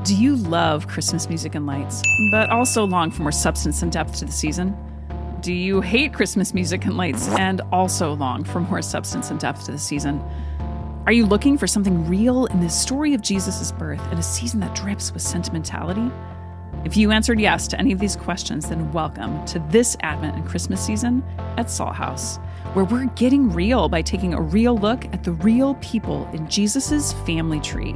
Do you love Christmas music and lights, but also long for more substance and depth to the season? Do you hate Christmas music and lights and also long for more substance and depth to the season? Are you looking for something real in the story of Jesus' birth in a season that drips with sentimentality? If you answered yes to any of these questions, then welcome to this Advent and Christmas season at Salt House, where we're getting real by taking a real look at the real people in Jesus' family tree.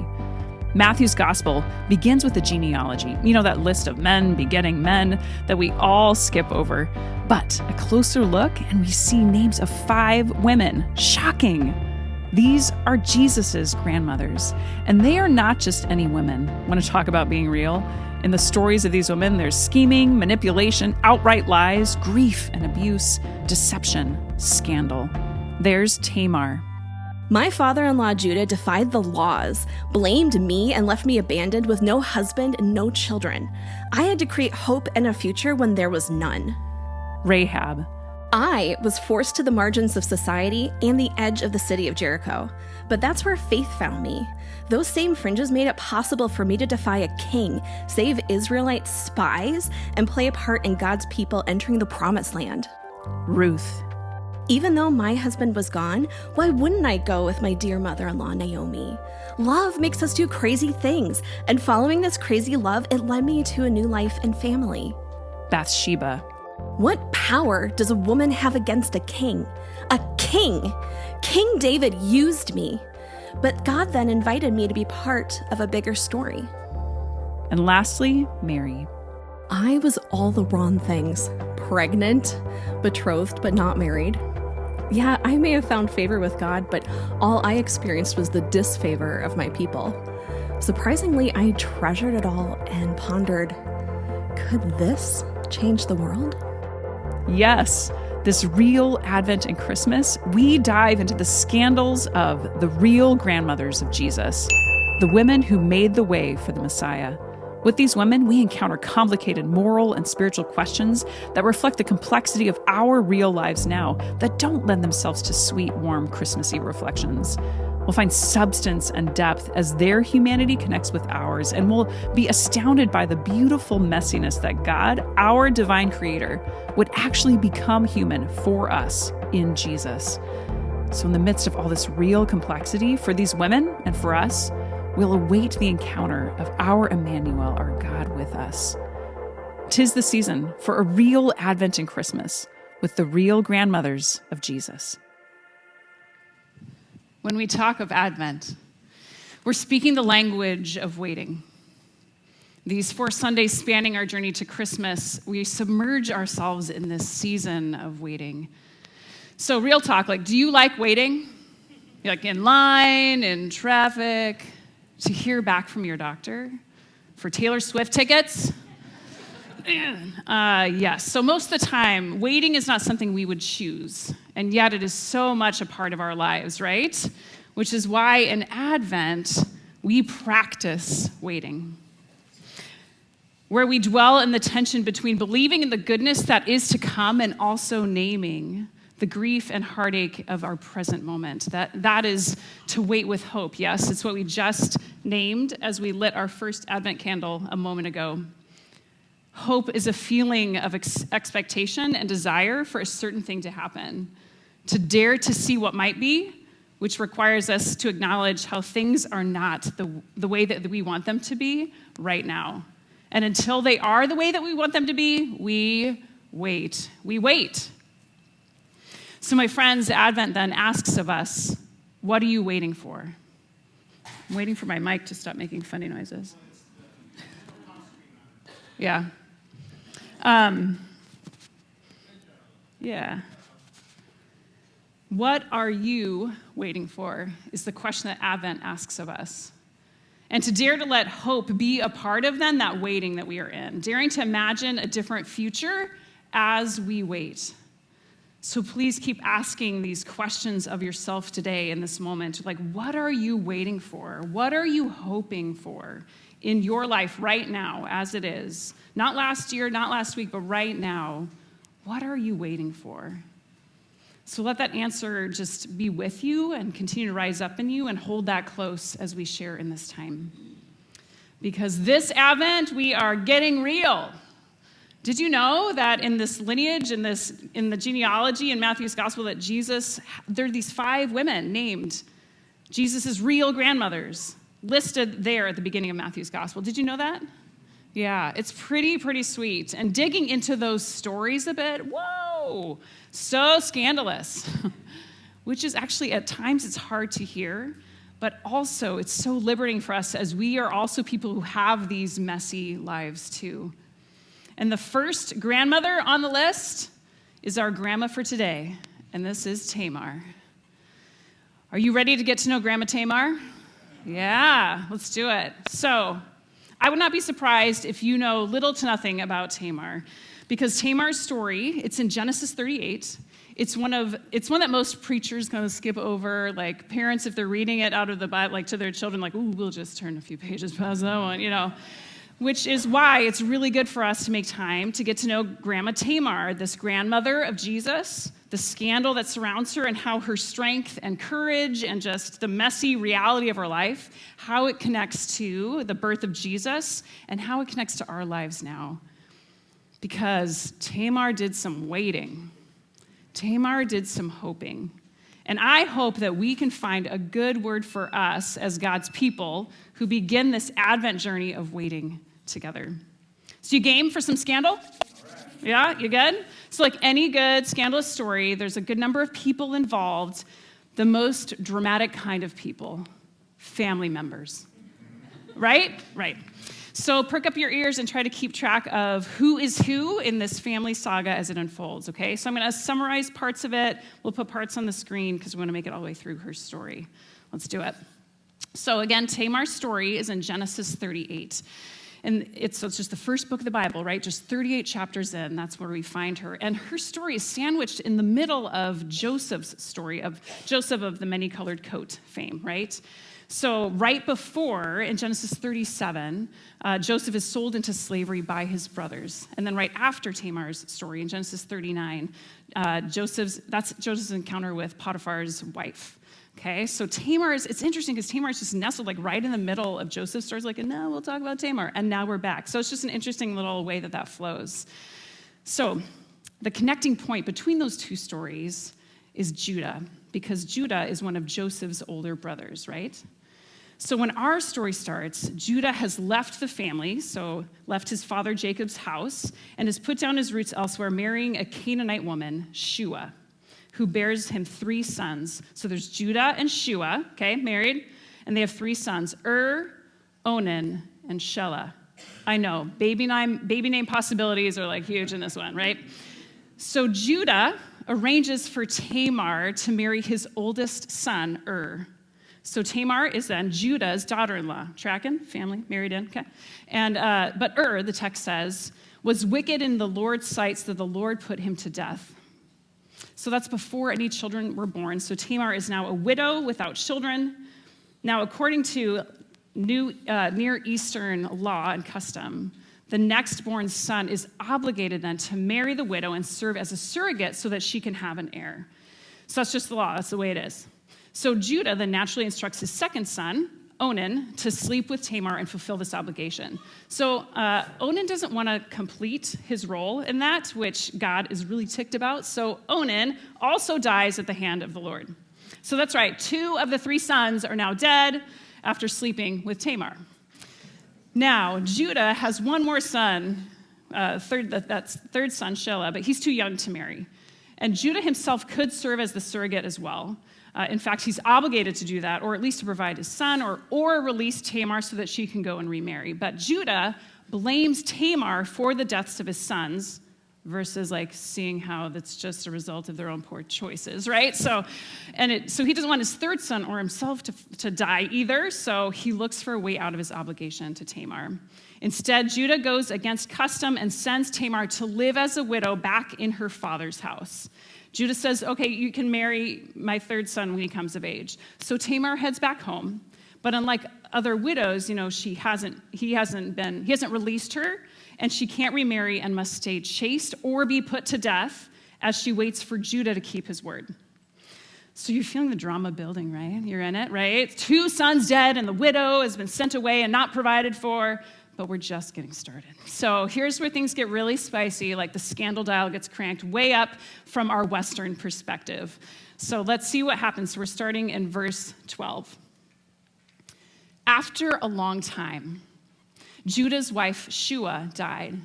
Matthew's gospel begins with a genealogy, that list of men begetting men that we all skip over. But a closer look and we see names of 5 women. Shocking! These are Jesus's grandmothers, and they are not just any women. Want to talk about being real? In the stories of these women, there's scheming, manipulation, outright lies, grief and abuse, deception, scandal. There's Tamar. My father-in-law Judah defied the laws, blamed me, and left me abandoned with no husband and no children. I had to create hope and a future when there was none. Rahab. I was forced to the margins of society and the edge of the city of Jericho. But that's where faith found me. Those same fringes made it possible for me to defy a king, save Israelite spies, and play a part in God's people entering the promised land. Ruth. Even though my husband was gone, why wouldn't I go with my dear mother-in-law, Naomi? Love makes us do crazy things, and following this crazy love, it led me to a new life and family. Bathsheba. What power does a woman have against a king? A king! King David used me. But God then invited me to be part of a bigger story. And lastly, Mary. I was all the wrong things. Pregnant, betrothed but not married. Yeah, I may have found favor with God, but all I experienced was the disfavor of my people. Surprisingly, I treasured it all and pondered, could this change the world? Yes, this real Advent and Christmas, we dive into the scandals of the real grandmothers of Jesus, the women who made the way for the Messiah. With these women, we encounter complicated moral and spiritual questions that reflect the complexity of our real lives now that don't lend themselves to sweet, warm, Christmassy reflections. We'll find substance and depth as their humanity connects with ours, and we'll be astounded by the beautiful messiness that God, our divine creator, would actually become human for us in Jesus. So in the midst of all this real complexity for these women and for us, we'll await the encounter of our Emmanuel, our God with us. 'Tis the season for a real Advent and Christmas with the real grandmothers of Jesus. When we talk of Advent, we're speaking the language of waiting. These 4 Sundays spanning our journey to Christmas, we submerge ourselves in this season of waiting. So real talk, do you like waiting? You're in line, in traffic, to hear back from your doctor for Taylor Swift tickets? Yes. So most of the time, waiting is not something we would choose, and yet it is so much a part of our lives, right? Which is why in Advent, we practice waiting, where we dwell in the tension between believing in the goodness that is to come and also naming the grief and heartache of our present moment. That is to wait with hope. Yes, it's what we just named as we lit our first Advent candle a moment ago. Hope is a feeling of expectation and desire for a certain thing to happen, to dare to see what might be, which requires us to acknowledge how things are not the way that we want them to be right now. And until they are the way that we want them to be, we wait. We wait. So my friends, Advent then asks of us, what are you waiting for? I'm waiting for my mic to stop making funny noises. Yeah. Yeah. What are you waiting for is the question that Advent asks of us. And to dare to let hope be a part of then that waiting that we are in, daring to imagine a different future as we wait. So please keep asking these questions of yourself today in this moment. What are you waiting for? What are you hoping for in your life right now as it is? Not last year, not last week, but right now. What are you waiting for? So let that answer just be with you and continue to rise up in you and hold that close as we share in this time. because this Advent we are getting real. Did you know that in this lineage, in the genealogy in Matthew's gospel, that there are these 5 women named Jesus' real grandmothers listed there at the beginning of Matthew's gospel? Did you know that? Yeah, it's pretty sweet. And digging into those stories a bit, whoa, so scandalous. Which is actually, at times, it's hard to hear, but also it's so liberating for us as we are also people who have these messy lives too. And the first grandmother on the list is our grandma for today, and this is Tamar. Are you ready to get to know Grandma Tamar? Yeah, let's do it. So, I would not be surprised if you know little to nothing about Tamar, because Tamar's story, it's in Genesis 38. It's one that most preachers kind of skip over, like parents, if they're reading it out of the Bible, like to their children, like, ooh, we'll just turn a few pages past that one, Which is why it's really good for us to make time to get to know Grandma Tamar, this grandmother of Jesus, the scandal that surrounds her, and how her strength and courage and just the messy reality of her life, how it connects to the birth of Jesus, and how it connects to our lives now. Because Tamar did some waiting. Tamar did some hoping. And I hope that we can find a good word for us as God's people who begin this Advent journey of waiting together. So you game for some scandal? Right. Yeah, you good? So like any good scandalous story, there's a good number of people involved. The most dramatic kind of people, family members. Right? Right. So perk up your ears and try to keep track of who is who in this family saga as it unfolds, okay? So I'm going to summarize parts of it. We'll put parts on the screen because we want to make it all the way through her story. Let's do it. So again, Tamar's story is in Genesis 38. And it's just the first book of the Bible, right? Just 38 chapters in, that's where we find her. And her story is sandwiched in the middle of Joseph's story, of Joseph of the many-colored coat fame, right? So right before, in Genesis 37, Joseph is sold into slavery by his brothers. And then right after Tamar's story, in Genesis 39, that's Joseph's encounter with Potiphar's wife. Okay, so it's interesting because Tamar is just nestled like right in the middle of Joseph's stories, like, and now we'll talk about Tamar, and now we're back. So it's just an interesting little way that flows. So the connecting point between those two stories is Judah, because Judah is one of Joseph's older brothers, right? So when our story starts, Judah has left the family, so left his father Jacob's house, and has put down his roots elsewhere, marrying a Canaanite woman, Shua, who bears him 3 sons. So there's Judah and Shua, okay, married, and they have 3 sons, Onan, and Shelah. I know, baby name possibilities are like huge in this one, right? So Judah arranges for Tamar to marry his oldest son, So Tamar is then Judah's daughter-in-law. Tracking? Family, married in, okay? And, but the text says, was wicked in the Lord's sight, so the Lord put him to death. So that's before any children were born. So Tamar is now a widow without children. Now, according to Near Eastern law and custom, the next born son is obligated then to marry the widow and serve as a surrogate so that she can have an heir. So that's just the law. That's the way it is. So Judah then naturally instructs his second son, Onan, to sleep with Tamar and fulfill this obligation. So Onan doesn't want to complete his role in that, which God is really ticked about. So Onan also dies at the hand of the Lord. So that's right. 2 of the 3 sons are now dead after sleeping with Tamar. Now, Judah has one more son, that's third son, Shelah, but he's too young to marry. And Judah himself could serve as the surrogate as well. In fact, he's obligated to do that, or at least to provide his son, or release Tamar so that she can go and remarry. But Judah blames Tamar for the deaths of his sons, versus like seeing how that's just a result of their own poor choices, right? So he doesn't want his third son or himself to die either, so he looks for a way out of his obligation to Tamar. Instead, Judah goes against custom and sends Tamar to live as a widow back in her father's house. Judah says, okay, you can marry my third son when he comes of age. So Tamar heads back home, but unlike other widows, he hasn't released her, and she can't remarry and must stay chaste or be put to death as she waits for Judah to keep his word. So you're feeling the drama building, right? You're in it, right? 2 sons dead, and the widow has been sent away and not provided for, but we're just getting started. So here's where things get really spicy, like the scandal dial gets cranked way up from our Western perspective. So let's see what happens. We're starting in verse 12. After a long time, Judah's wife Shua died.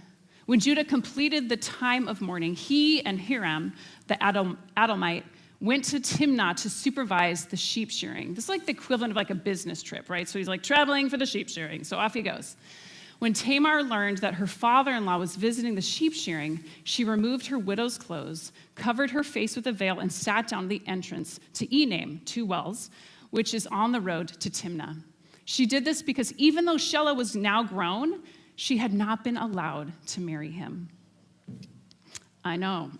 When Judah completed the time of mourning, he and Hiram, the Adullamite, went to Timnah to supervise the sheep shearing. This is like the equivalent of like a business trip, right? So he's like traveling for the sheep shearing, so off he goes. When Tamar learned that her father-in-law was visiting the sheep shearing, she removed her widow's clothes, covered her face with a veil, and sat down at the entrance to Enaim, 2 wells, which is on the road to Timnah. She did this because even though Shelah was now grown, she had not been allowed to marry him. I know.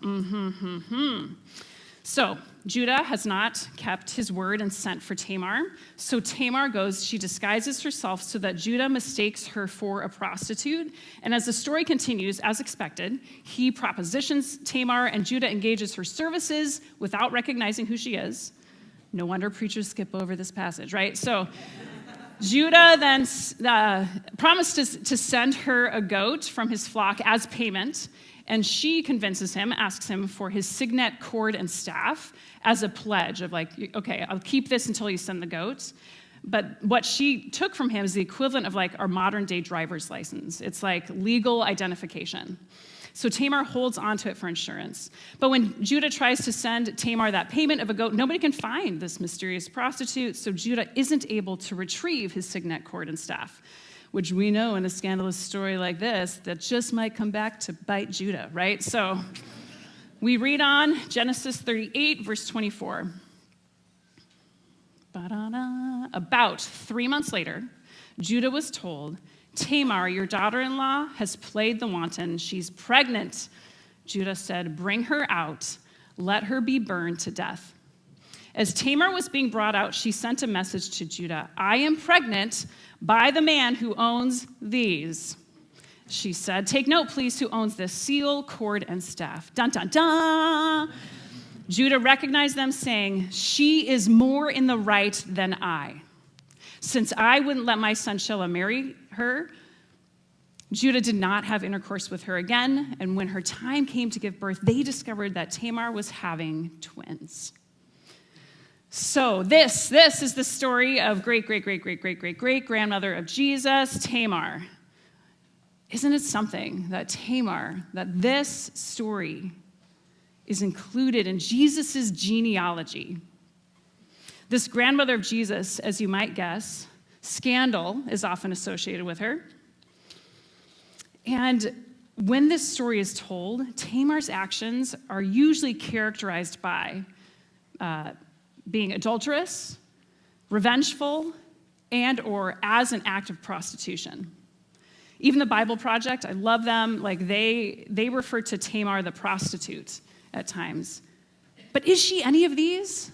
So Judah has not kept his word and sent for Tamar. So Tamar goes, she disguises herself so that Judah mistakes her for a prostitute. And as the story continues, as expected, he propositions Tamar, and Judah engages her services without recognizing who she is. No wonder preachers skip over this passage, right? So Judah then promised to send her a goat from his flock as payment, and she convinces him, asks him for his signet cord and staff as a pledge of like, okay, I'll keep this until you send the goat. But what she took from him is the equivalent of like our modern day driver's license. It's like legal identification. So Tamar holds onto it for insurance. But when Judah tries to send Tamar that payment of a goat, nobody can find this mysterious prostitute, so Judah isn't able to retrieve his signet cord and staff, which we know in a scandalous story like this, that just might come back to bite Judah, right? So we read on Genesis 38, verse 24. About 3 months later, Judah was told, Tamar, your daughter-in-law, has played the wanton. She's pregnant. Judah said, bring her out. Let her be burned to death. As Tamar was being brought out, she sent a message to Judah. I am pregnant by the man who owns these. She said, take note, please, who owns this seal, cord, and staff. Dun, dun, dun. Judah recognized them, saying, she is more in the right than I. Since I wouldn't let my son Shelah marry her, Judah did not have intercourse with her again, and when her time came to give birth, they discovered that Tamar was having twins. So this is the story of great-great-great-great-great-great-great-grandmother of Jesus, Tamar. Isn't it something that this story is included in Jesus' genealogy? This grandmother of Jesus, as you might guess, scandal is often associated with her. And when this story is told, Tamar's actions are usually characterized by being adulterous, revengeful, and or as an act of prostitution. Even the Bible Project, I love them, like they refer to Tamar the prostitute at times. But is she any of these?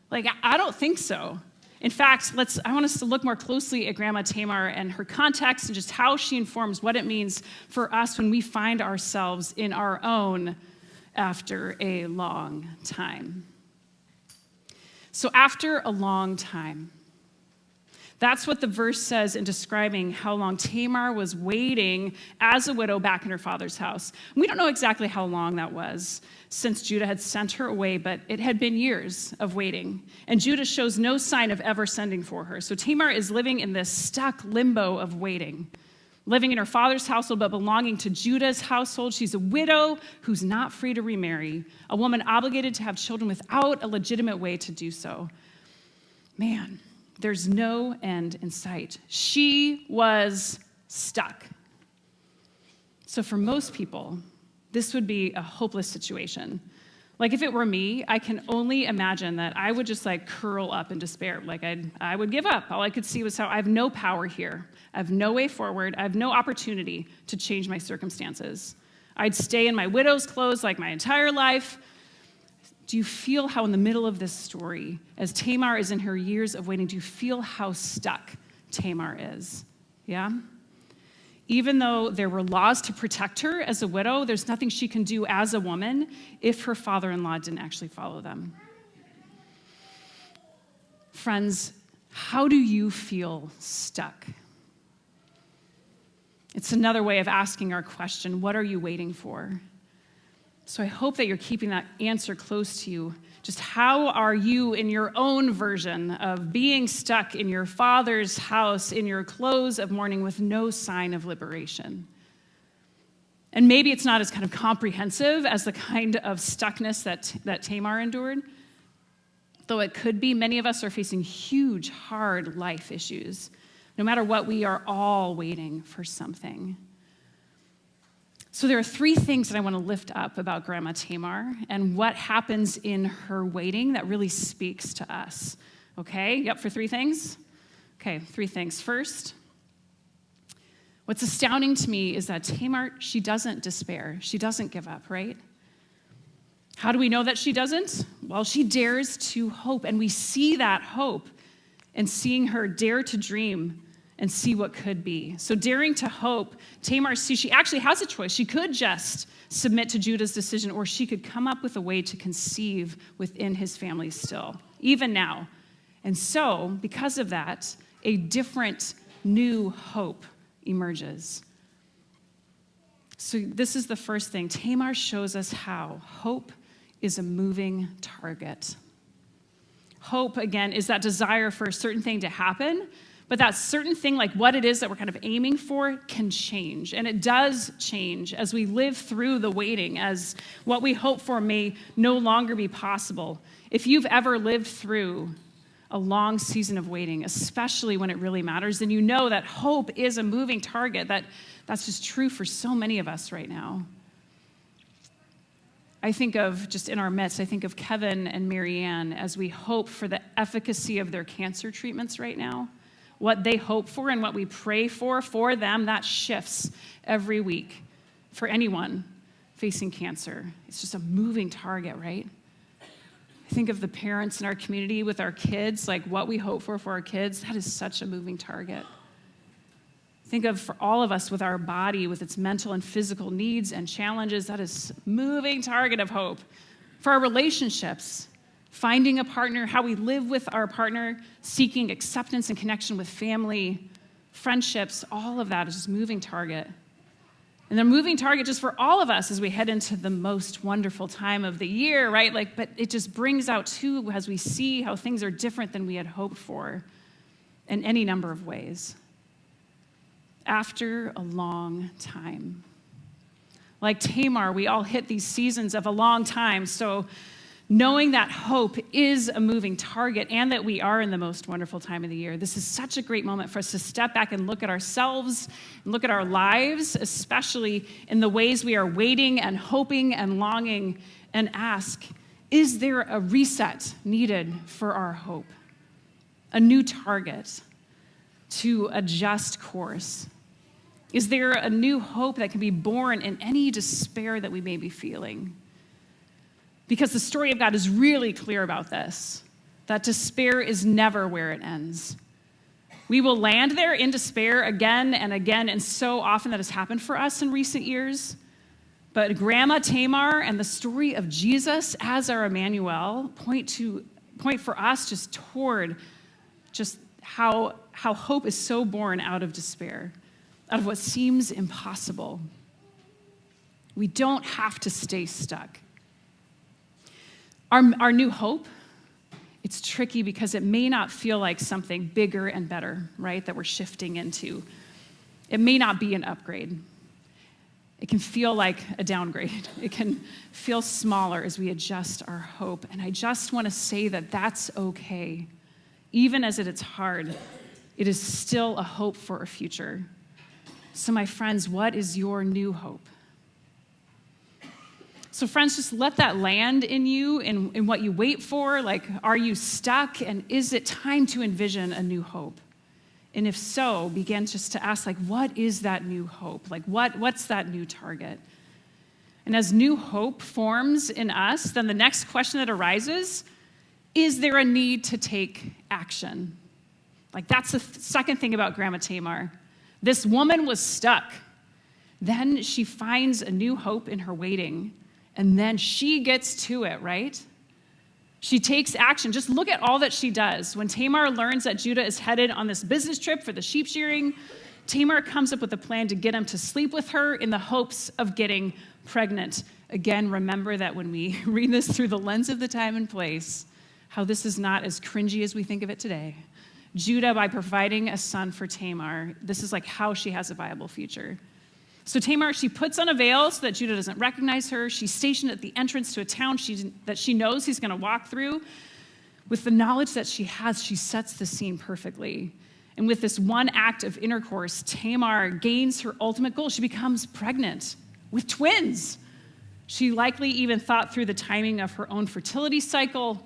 Like, I don't think so. In fact, I want us to look more closely at Grandma Tamar and her context and just how she informs what it means for us when we find ourselves in our own after a long time. So after a long time, that's what the verse says in describing how long Tamar was waiting as a widow back in her father's house. We don't know exactly how long that was since Judah had sent her away, but it had been years of waiting. And Judah shows no sign of ever sending for her. So Tamar is living in this stuck limbo of waiting, living in her father's household but belonging to Judah's household. She's a widow who's not free to remarry, a woman obligated to have children without a legitimate way to do so. Man, there's no end in sight. She was stuck. So for most people, this would be a hopeless situation. Like if it were me, I can only imagine that I would just like curl up in despair. Like I would give up. All I could see was how I have no power here. I have no way forward. I have no opportunity to change my circumstances. I'd stay in my widow's clothes like my entire life. Do you feel how in the middle of this story, as Tamar is in her years of waiting, do you feel how stuck Tamar is? Yeah? Even though there were laws to protect her as a widow, there's nothing she can do as a woman if her father-in-law didn't actually follow them. Friends, how do you feel stuck? It's another way of asking our question, what are you waiting for? So I hope that you're keeping that answer close to you. Just how are you in your own version of being stuck in your Father's house, in your clothes of mourning with no sign of liberation? And maybe it's not as kind of comprehensive as the kind of stuckness that Tamar endured, though it could be. Many of us are facing huge, hard life issues. No matter what, we are all waiting for something. So there are three things that I want to lift up about Grandma Tamar and what happens in her waiting that really speaks to us. Okay, you up for three things? Okay, three things. First, what's astounding to me is that Tamar, she doesn't despair. She doesn't give up, right? How do we know that she doesn't? Well, she dares to hope, and we see that hope in seeing her dare to dream and see what could be. So daring to hope, Tamar sees she actually has a choice. She could just submit to Judah's decision, or she could come up with a way to conceive within his family still, even now. And so, because of that, a different, new hope emerges. So this is the first thing. Tamar shows us how hope is a moving target. Hope, again, is that desire for a certain thing to happen, but that certain thing, like what it is that we're kind of aiming for, can change. And it does change as we live through the waiting, as what we hope for may no longer be possible. If you've ever lived through a long season of waiting, especially when it really matters, then you know that hope is a moving target. That's just true for so many of us right now. I think of, just in our midst, I think of Kevin and Marianne as we hope for the efficacy of their cancer treatments right now. What they hope for and what we pray for them, that shifts every week for anyone facing cancer. It's just a moving target, right? I think of the parents in our community with our kids, like what we hope for our kids, that is such a moving target. Think of for all of us with our body, with its mental and physical needs and challenges, that is a moving target of hope. For our relationships, finding a partner, how we live with our partner, seeking acceptance and connection with family, friendships, all of that is just moving target. And the moving target just for all of us as we head into the most wonderful time of the year, right? But it just brings out too, as we see how things are different than we had hoped for in any number of ways. After a long time. Like Tamar, we all hit these seasons of a long time, so knowing that hope is a moving target and that we are in the most wonderful time of the year, this is such a great moment for us to step back and look at ourselves and look at our lives, especially in the ways we are waiting and hoping and longing, and ask, is there a reset needed for our hope? A new target to adjust course? Is there a new hope that can be born in any despair that we may be feeling? Because the story of God is really clear about this, that despair is never where it ends. We will land there in despair again and again, and so often that has happened for us in recent years. But Grandma Tamar and the story of Jesus as our Emmanuel point for us just toward just how hope is so born out of despair, out of what seems impossible. We don't have to stay stuck. Our new hope, it's tricky because it may not feel like something bigger and better, right, that we're shifting into. It may not be an upgrade. It can feel like a downgrade. It can feel smaller as we adjust our hope. And I just want to say that that's okay. Even as it's hard, it is still a hope for a future. So my friends, what is your new hope? So friends, just let that land in you, in what you wait for. Like, are you stuck? And is it time to envision a new hope? And if so, begin just to ask, like, what is that new hope? Like, what's that new target? And as new hope forms in us, then the next question that arises, is there a need to take action? Like, that's the second thing about Grandma Tamar. This woman was stuck. Then she finds a new hope in her waiting. And then she gets to it, right? She takes action. Just look at all that she does. When Tamar learns that Judah is headed on this business trip for the sheep shearing, Tamar comes up with a plan to get him to sleep with her in the hopes of getting pregnant. Again, remember that when we read this through the lens of the time and place, how this is not as cringy as we think of it today. Judah, by providing a son for Tamar, this is like how she has a viable future. So Tamar, she puts on a veil so that Judah doesn't recognize her. She's stationed at the entrance to a town that she knows he's going to walk through. With the knowledge that she has, she sets the scene perfectly. And with this one act of intercourse, Tamar gains her ultimate goal. She becomes pregnant with twins. She likely even thought through the timing of her own fertility cycle.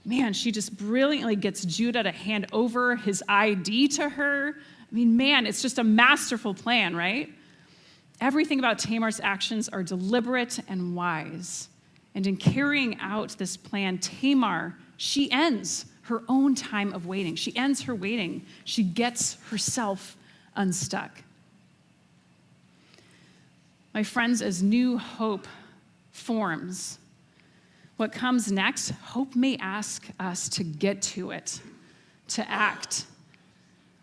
Man, she just brilliantly gets Judah to hand over his ID to her. I mean, man, it's just a masterful plan, right? Everything about Tamar's actions are deliberate and wise. And in carrying out this plan, Tamar, she ends her own time of waiting. She ends her waiting. She gets herself unstuck. My friends, as new hope forms, what comes next, hope may ask us to get to it, to act.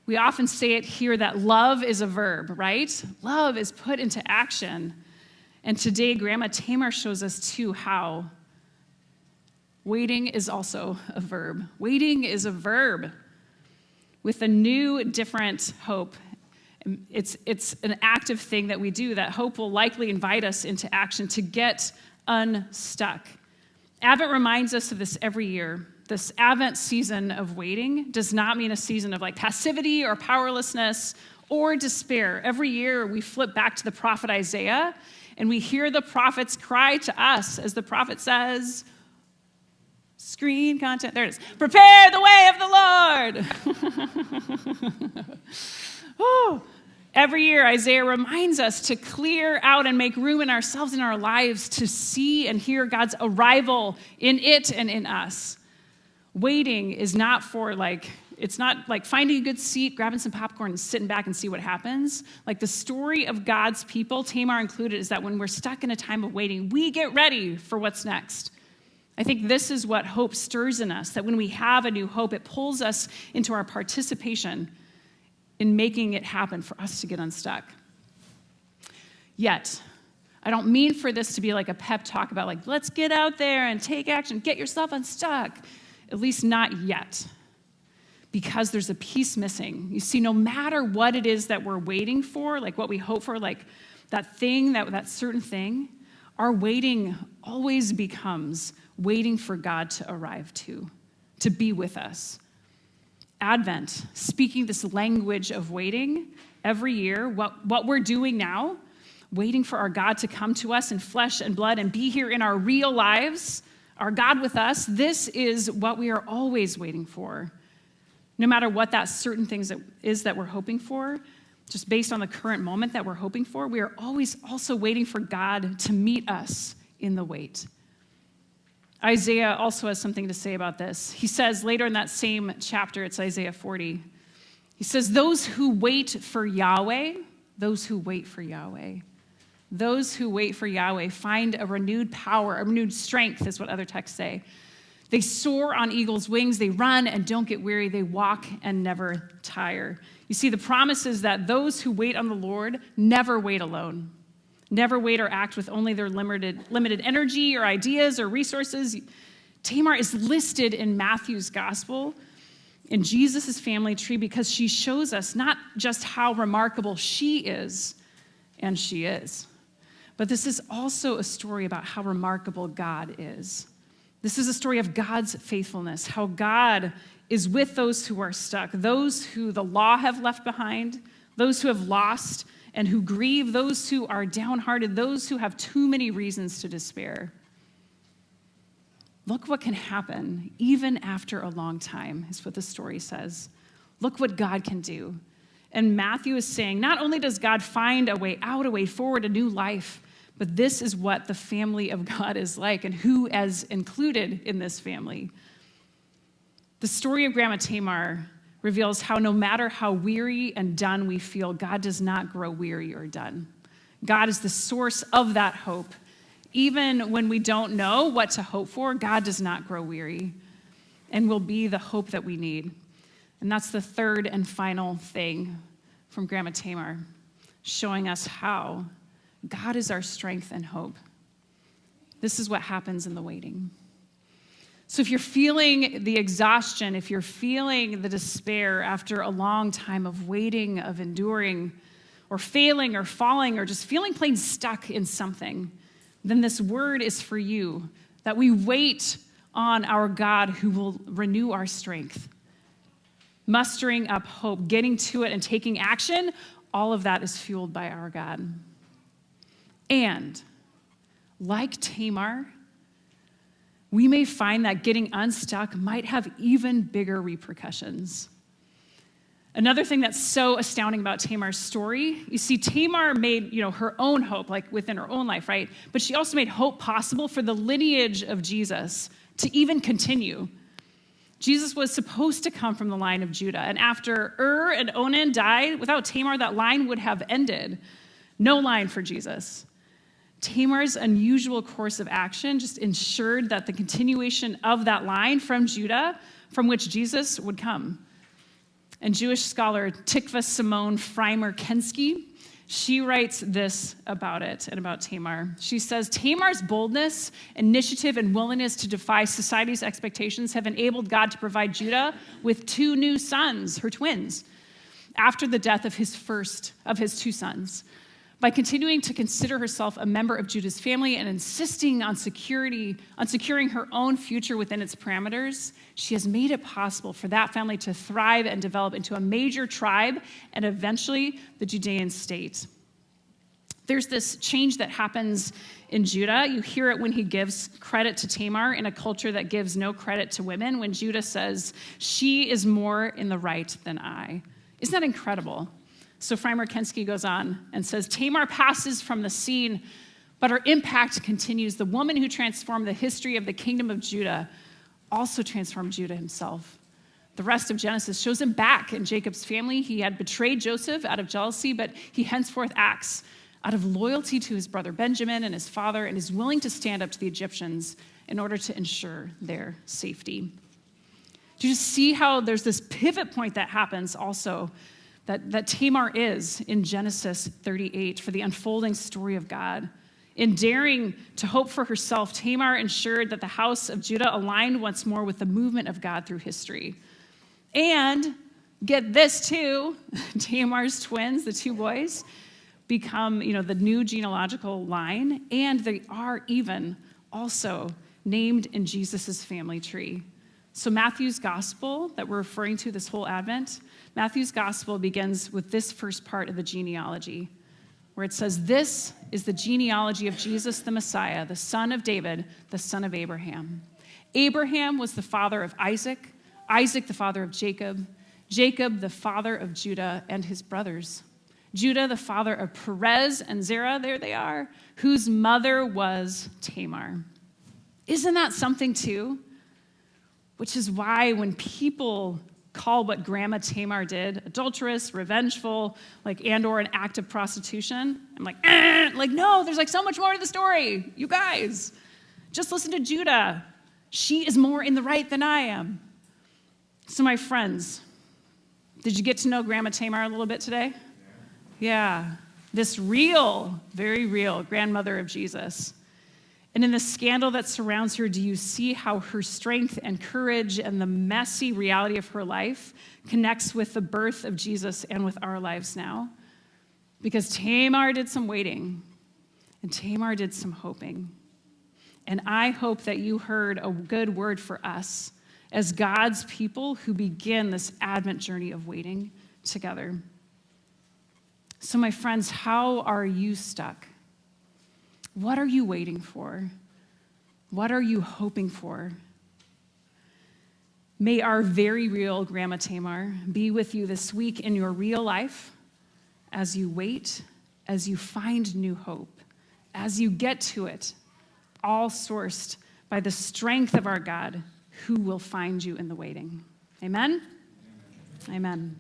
We often say it here that love is a verb, right? Love is put into action. And today, Grandma Tamar shows us too how waiting is also a verb. Waiting is a verb with a new, different hope. It's an active thing that we do, that hope will likely invite us into action to get unstuck. Advent reminds us of this every year. This Advent season of waiting does not mean a season of like passivity or powerlessness or despair. Every year we flip back to the prophet Isaiah and we hear the prophets cry to us as the prophet says, screen content, there it is, prepare the way of the Lord. Oh, every year Isaiah reminds us to clear out and make room in ourselves and our lives to see and hear God's arrival in it and in us. Waiting is not for it's not like finding a good seat, grabbing some popcorn and sitting back and see what happens. Like the story of God's people, Tamar included, is that when we're stuck in a time of waiting, we get ready for what's next. I think this is what hope stirs in us, that when we have a new hope, it pulls us into our participation in making it happen for us to get unstuck. Yet, I don't mean for this to be like a pep talk about like, let's get out there and take action, get yourself unstuck. At least not yet, because there's a piece missing. You see, no matter what it is that we're waiting for, like what we hope for, like that thing, that certain thing, our waiting always becomes waiting for God to arrive to be with us. Advent, speaking this language of waiting every year, what we're doing now, waiting for our God to come to us in flesh and blood and be here in our real lives, our God with us, this is what we are always waiting for. No matter what that certain thing is that we're hoping for, just based on the current moment that we're hoping for, we are always also waiting for God to meet us in the wait. Isaiah also has something to say about this. He says later in that same chapter, it's Isaiah 40, he says, those who wait for Yahweh, those who wait for Yahweh, those who wait for Yahweh find a renewed power, a renewed strength is what other texts say. They soar on eagle's wings. They run and don't get weary. They walk and never tire. You see, the promise is that those who wait on the Lord never wait alone, never wait or act with only their limited energy or ideas or resources. Tamar is listed in Matthew's gospel in Jesus' family tree because she shows us not just how remarkable she is, and she is, but this is also a story about how remarkable God is. This is a story of God's faithfulness, how God is with those who are stuck, those who the law have left behind, those who have lost and who grieve, those who are downhearted, those who have too many reasons to despair. Look what can happen even after a long time, is what the story says. Look what God can do. And Matthew is saying, not only does God find a way out, a way forward, a new life, but this is what the family of God is like and who is included in this family. The story of Grandma Tamar reveals how no matter how weary and done we feel, God does not grow weary or done. God is the source of that hope, even when we don't know what to hope for, God does not grow weary and will be the hope that we need. And that's the third and final thing from Grandma Tamar, showing us how God is our strength and hope. This is what happens in the waiting. So if you're feeling the exhaustion, if you're feeling the despair after a long time of waiting, of enduring, or failing or falling, or just feeling plain stuck in something, then this word is for you, that we wait on our God who will renew our strength. Mustering up hope, getting to it and taking action, all of that is fueled by our God. And like Tamar, we may find that getting unstuck might have even bigger repercussions. Another thing that's so astounding about Tamar's story, you see, Tamar made, her own hope, like within her own life, right? But she also made hope possible for the lineage of Jesus to even continue. Jesus was supposed to come from the line of Judah, and after and Onan died, without Tamar, that line would have ended. No line for Jesus. Tamar's unusual course of action just ensured that the continuation of that line from Judah, from which Jesus would come. And Jewish scholar Tikva Simone Freimer-Kensky, she writes this about it and about Tamar. She says, Tamar's boldness, initiative, and willingness to defy society's expectations have enabled God to provide Judah with 2 new sons, her twins, after the death of his 2 sons. By continuing to consider herself a member of Judah's family and insisting on securing her own future within its parameters, she has made it possible for that family to thrive and develop into a major tribe and eventually the Judean state. There's this change that happens in Judah. You hear it when he gives credit to Tamar in a culture that gives no credit to women, when Judah says, she is more in the right than I. Isn't that incredible? So Freimer-Kensky goes on and says, Tamar passes from the scene, but her impact continues. The woman who transformed the history of the kingdom of Judah also transformed Judah himself. The rest of Genesis shows him back in Jacob's family. He had betrayed Joseph out of jealousy, but he henceforth acts out of loyalty to his brother Benjamin and his father, and is willing to stand up to the Egyptians in order to ensure their safety. Do you see how there's this pivot point that happens also that Tamar is in Genesis 38 for the unfolding story of God? In daring to hope for herself, Tamar ensured that the house of Judah aligned once more with the movement of God through history. And get this too, Tamar's twins, the 2 boys, become, the new genealogical line, and they are even also named in Jesus' family tree. So Matthew's gospel that we're referring to this whole Advent, Matthew's gospel begins with this first part of the genealogy, where it says, this is the genealogy of Jesus the Messiah, the son of David, the son of Abraham. Abraham was the father of Isaac, Isaac the father of Jacob, Jacob the father of Judah and his brothers, Judah the father of Perez and Zerah, there they are, whose mother was Tamar. Isn't that something too? Which is why when people call what Grandma Tamar did adulterous, revengeful, and/or an act of prostitution, I'm like, no, there's so much more to the story. You guys, just listen to Judah. She is more in the right than I am. So my friends, did you get to know Grandma Tamar a little bit today? Yeah, this real, very real grandmother of Jesus. And in the scandal that surrounds her, do you see how her strength and courage and the messy reality of her life connects with the birth of Jesus and with our lives now? Because Tamar did some waiting, and Tamar did some hoping. And I hope that you heard a good word for us as God's people who begin this Advent journey of waiting together. So my friends, how are you stuck? What are you waiting for? What are you hoping for? May our very real Grandma Tamar be with you this week in your real life as you wait, as you find new hope, as you get to it, all sourced by the strength of our God who will find you in the waiting. Amen? Amen.